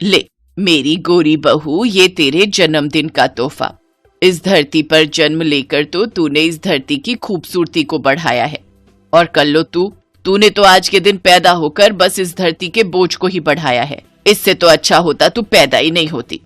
ले मेरी गोरी बहू, ये तेरे जन्मदिन का तोहफा। इस धरती पर जन्म लेकर तो तूने इस धरती की खूबसूरती को बढ़ाया है, और कल्लो तूने तो आज के दिन पैदा होकर बस इस धरती के बोझ को ही बढ़ाया है। इससे तो अच्छा होता तू पैदा ही नहीं होती।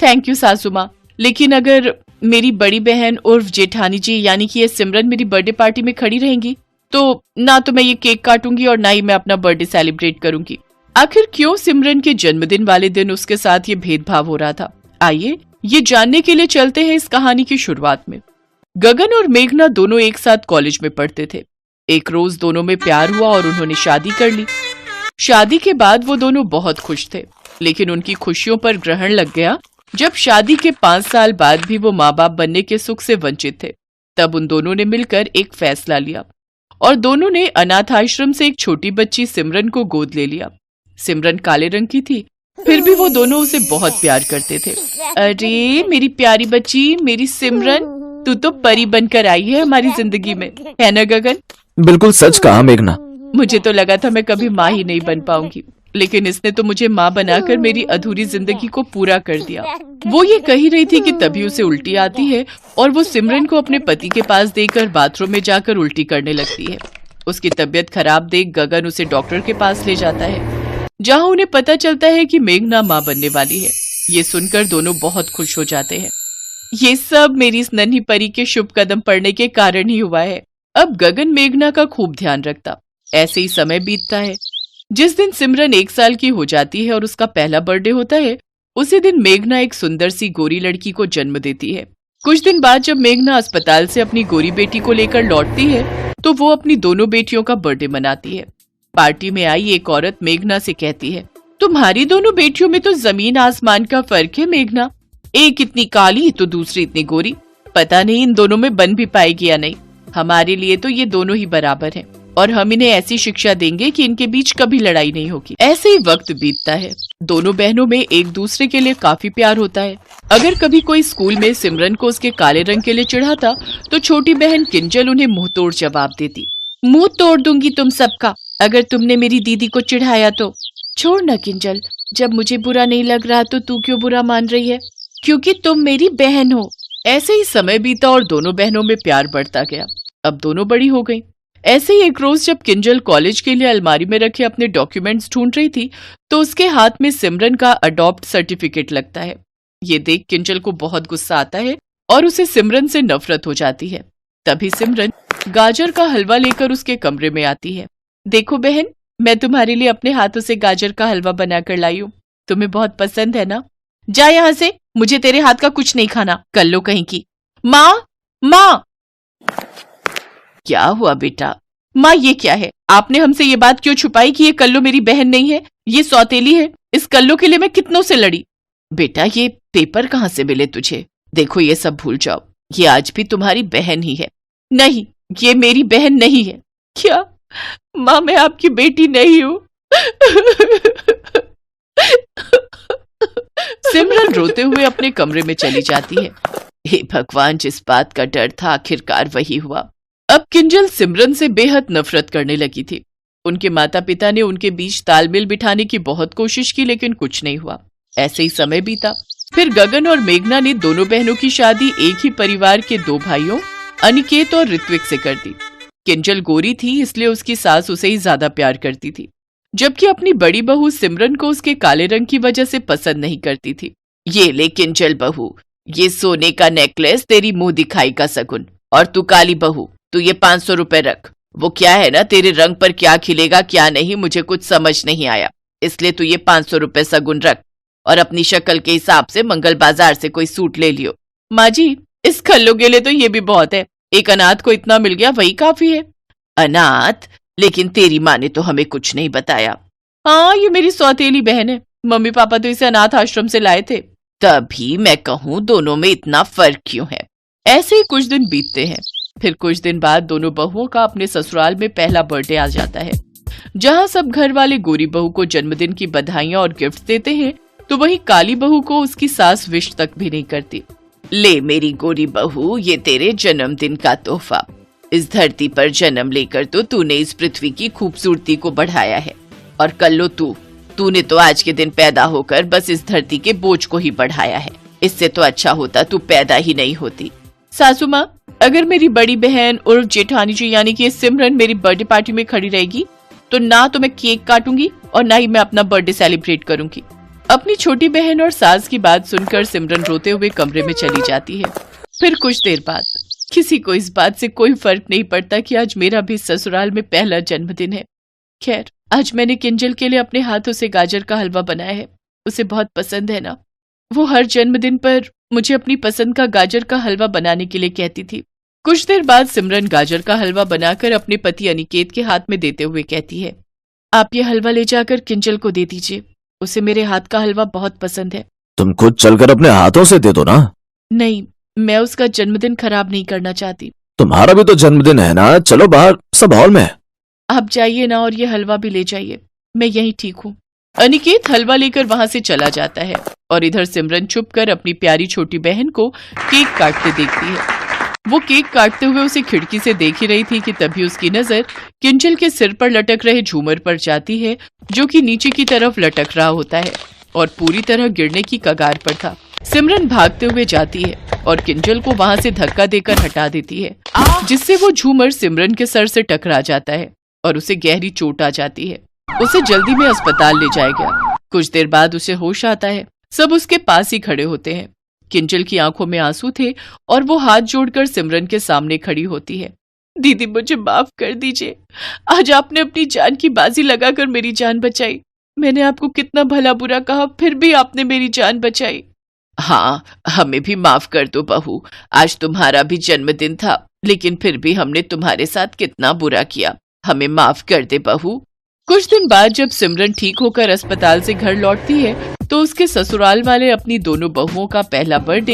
थैंक यू सासू माँ, लेकिन अगर मेरी बड़ी बहन उर्फ जेठानी जी यानी कि ये सिमरन मेरी बर्थडे पार्टी में खड़ी रहेंगी तो ना तो मैं ये केक काटूंगी और ना ही मैं अपना बर्थडे सेलिब्रेट करूंगी। आखिर क्यों सिमरन के जन्मदिन वाले दिन उसके साथ ये भेदभाव हो रहा था? आइए ये जानने के लिए चलते हैं इस कहानी की शुरुआत में। गगन और मेघना दोनों एक साथ कॉलेज में पढ़ते थे। एक रोज दोनों में प्यार हुआ और उन्होंने शादी कर ली। शादी के बाद वो दोनों बहुत खुश थे, लेकिन उनकी खुशियों पर ग्रहण लग गया जब शादी के 5 साल बाद भी वो माँ बाप बनने के सुख से वंचित थे। तब उन दोनों ने मिलकर एक फैसला लिया और दोनों ने अनाथ आश्रम से एक छोटी बच्ची सिमरन को गोद ले लिया। सिमरन काले रंग की थी, फिर भी वो दोनों उसे बहुत प्यार करते थे। अरे मेरी प्यारी बच्ची, मेरी सिमरन, तू तो परी बनकर आई है हमारी जिंदगी में, है ना गगन? बिल्कुल सच कहा मेघना। मुझे तो लगा था मैं कभी माँ ही नहीं बन पाऊंगी, लेकिन इसने तो मुझे माँ बनाकर मेरी अधूरी जिंदगी को पूरा कर दिया। वो ये कह रही थी कि तभी उसे उल्टी आती है और वो सिमरन को अपने पति के पास देकर बाथरूम में जाकर उल्टी करने लगती है। उसकी तबीयत खराब देख गगन उसे डॉक्टर के पास ले जाता है, जहाँ उन्हें पता चलता है कि मेघना माँ बनने वाली है। ये सुनकर दोनों बहुत खुश हो जाते हैं। ये सब मेरी इस नन्ही परी के शुभ कदम पड़ने के कारण ही हुआ है। अब गगन मेघना का खूब ध्यान रखता। ऐसे ही समय बीतता है। जिस दिन सिमरन 1 साल की हो जाती है और उसका पहला बर्थडे होता है, उसी दिन मेघना एक सुंदर सी गोरी लड़की को जन्म देती है। कुछ दिन बाद जब मेघना अस्पताल से अपनी गोरी बेटी को लेकर लौटती है तो वो अपनी दोनों बेटियों का बर्थडे मनाती है। पार्टी में आई एक औरत मेघना से कहती है, तुम्हारी दोनों बेटियों में तो जमीन आसमान का फर्क है मेघना। एक इतनी काली तो दूसरी इतनी गोरी। पता नहीं इन दोनों में बन भी पाएगी या नहीं। हमारे लिए तो ये दोनों ही बराबर हैं और हम इन्हें ऐसी शिक्षा देंगे कि इनके बीच कभी लड़ाई नहीं होगी। ऐसे ही वक्त बीतता है। दोनों बहनों में एक दूसरे के लिए काफी प्यार होता है। अगर कभी कोई स्कूल में सिमरन को उसके काले रंग के लिए चिढ़ाता तो छोटी बहन किंजल उन्हें मुंह तोड़ जवाब देती, मुंह तोड़ दूंगी तुम सबका अगर तुमने मेरी दीदी को चिढ़ाया तो। छोड़ ना किंजल, जब मुझे बुरा नहीं लग रहा तो तू क्यों बुरा मान रही है? क्योंकि तुम मेरी बहन हो। ऐसे ही समय बीता और दोनों बहनों में प्यार बढ़ता गया। अब दोनों बड़ी हो गई। ऐसे ही एक रोज जब किंजल कॉलेज के लिए अलमारी में रखे अपने डॉक्यूमेंट्स ढूंढ रही थी तो उसके हाथ में सिमरन का अडॉप्ट सर्टिफिकेट लगता है। ये देख किंजल को बहुत गुस्सा आता है और उसे सिमरन से नफरत हो जाती है। तभी सिमरन गाजर का हलवा लेकर उसके कमरे में आती है। देखो बहन, मैं तुम्हारे लिए अपने हाथों से गाजर का हलवा बनाकर लाई हूँ। तुम्हें बहुत पसंद है ना? जा यहाँ से, मुझे तेरे हाथ का कुछ नहीं खाना, कल्लो कहीं की। माँ, माँ! क्या हुआ बेटा? माँ ये क्या है? आपने हमसे ये बात क्यों छुपाई कि ये कल्लो मेरी बहन नहीं है, ये सौतेली है? इस कल्लो के लिए मैं कितनों से लड़ी। बेटा ये पेपर कहाँ से मिले तुझे? देखो ये सब भूल जाओ, ये आज भी तुम्हारी बहन ही है। नहीं, ये मेरी बहन नहीं है। क्या माँ, मैं आपकी बेटी नहीं हूँ। सिमरन रोते हुए अपने कमरे में चली जाती है। हे भगवान, जिस बात का डर था आखिरकार वही हुआ। अब किंजल सिमरन से बेहद नफरत करने लगी थी। उनके माता पिता ने उनके बीच तालमेल बिठाने की बहुत कोशिश की, लेकिन कुछ नहीं हुआ। ऐसे ही समय बीता। फिर गगन और मेघना ने दोनों बहनों की शादी एक ही परिवार के 2 भाइयों अनिकेत और ऋत्विक से कर दी। किंजल गोरी थी, इसलिए उसकी सास उसे ही ज्यादा प्यार करती थी, जबकि अपनी बड़ी बहू सिमरन को उसके काले रंग की वजह से पसंद नहीं करती थी। ये ले किंजल बहू, ये सोने का नेकलेस तेरी मुंह दिखाई का शगुन। और तू काली बहू, तू ये 500 रुपए रख। वो क्या है ना, तेरे रंग पर क्या खिलेगा क्या नहीं मुझे कुछ समझ नहीं आया, इसलिए तू ये 500 रुपए शगुन रख और अपनी शक्ल के हिसाब से मंगल बाजार से कोई सूट ले लियो। माँ जी, इस खल्लो के लिए तो ये भी बहुत है। एक अनाथ को इतना मिल गया वही काफी है। अनाथ? लेकिन तेरी माँ ने तो हमें कुछ नहीं बताया। हाँ, ये मेरी सौतेली बहन है। मम्मी पापा तो इसे अनाथ आश्रम से लाए थे। तभी मैं कहूँ दोनों में इतना फर्क क्यों है। ऐसे ही कुछ दिन बीतते हैं। फिर कुछ दिन बाद दोनों बहुओं का अपने ससुराल में पहला बर्थडे आ जाता है। जहाँ सब घर वाले गोरी बहू को जन्मदिन की बधाइयां और गिफ्ट देते हैं, तो वही काली बहू को उसकी सास विश तक भी नहीं करती। ले मेरी गोरी बहू, ये तेरे जन्मदिन का तोहफा। इस धरती पर जन्म लेकर तो तूने इस पृथ्वी की खूबसूरती को बढ़ाया है, और कल्लो तूने तो आज के दिन पैदा होकर बस इस धरती के बोझ को ही बढ़ाया है। इससे तो अच्छा होता तू पैदा ही नहीं होती। सासू माँ, अगर मेरी बड़ी बहन और जेठानी जी यानी कि सिमरन मेरी बर्थडे पार्टी में खड़ी रहेगी तो ना तो मैं केक काटूंगी और ना ही मैं अपना बर्थडे सेलिब्रेट करूंगी। अपनी छोटी बहन और सास की बात सुनकर सिमरन रोते हुए कमरे में चली जाती है। फिर कुछ देर बाद किसी को इस बात से कोई फर्क नहीं पड़ता कि आज मेरा भी ससुराल में पहला जन्मदिन है। खैर, आज मैंने किंजल के लिए अपने हाथों से गाजर का हलवा बनाया है। उसे बहुत पसंद है ना। वो हर जन्मदिन पर मुझे अपनी पसंद का गाजर का हलवा बनाने के लिए कहती थी। कुछ देर बाद सिमरन गाजर का हलवा बनाकर अपने पति अनिकेत के हाथ में देते हुए कहती है, आप ये हलवा ले जाकर किंजल को दे दीजिए। उसे मेरे हाथ का हलवा बहुत पसंद है। तुम खुद चलकर अपने हाथों से दे दो ना। नहीं, मैं उसका जन्मदिन खराब नहीं करना चाहती। तुम्हारा भी तो जन्मदिन है ना। चलो बाहर, सब हॉल में। आप जाइए ना और ये हलवा भी ले जाइए, मैं यहीं ठीक हूँ। अनिकेत हलवा लेकर वहां से चला जाता है और इधर सिमरन छुपकर अपनी प्यारी छोटी बहन को केक काटते देखती है। वो केक काटते हुए उसे खिड़की से देख ही रही थी कि तभी उसकी नजर किंजल के सिर पर लटक रहे झूमर पर जाती है, जो कि नीचे की तरफ लटक रहा होता है और पूरी तरह गिरने की कगार पर था। सिमरन भागते हुए जाती है और किंजल को वहां से धक्का देकर हटा देती है, जिससे वो झूमर सिमरन के सर से टकरा जाता है और उसे गहरी चोट आ जाती है। उसे जल्दी में अस्पताल ले जाया गया। कुछ देर बाद उसे होश आता है। सब उसके पास ही खड़े होते हैं। किंजल की आंखों में आंसू थे और वो हाथ जोड़कर सिमरन के सामने खड़ी होती है। दीदी, मुझे माफ कर दीजिए। आज आपने अपनी जान की बाजी लगाकर मेरी जान बचाई। मैंने आपको कितना भला बुरा कहा, फिर भी आपने मेरी जान बचाई। हाँ, हमें भी माफ कर दो बहू। आज तुम्हारा भी जन्मदिन था, लेकिन फिर भी हमने तुम्हारे साथ कितना बुरा किया। हमें माफ कर दे बहू। कुछ दिन बाद जब सिमरन ठीक होकर अस्पताल से घर लौटती है तो उसके ससुराल वाले अपनी दोनों बहुओं का पहला बर्थडे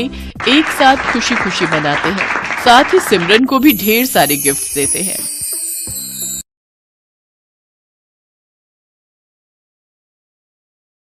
एक साथ खुशी खुशी मनाते हैं। साथ ही सिमरन को भी ढेर सारे गिफ्ट देते हैं।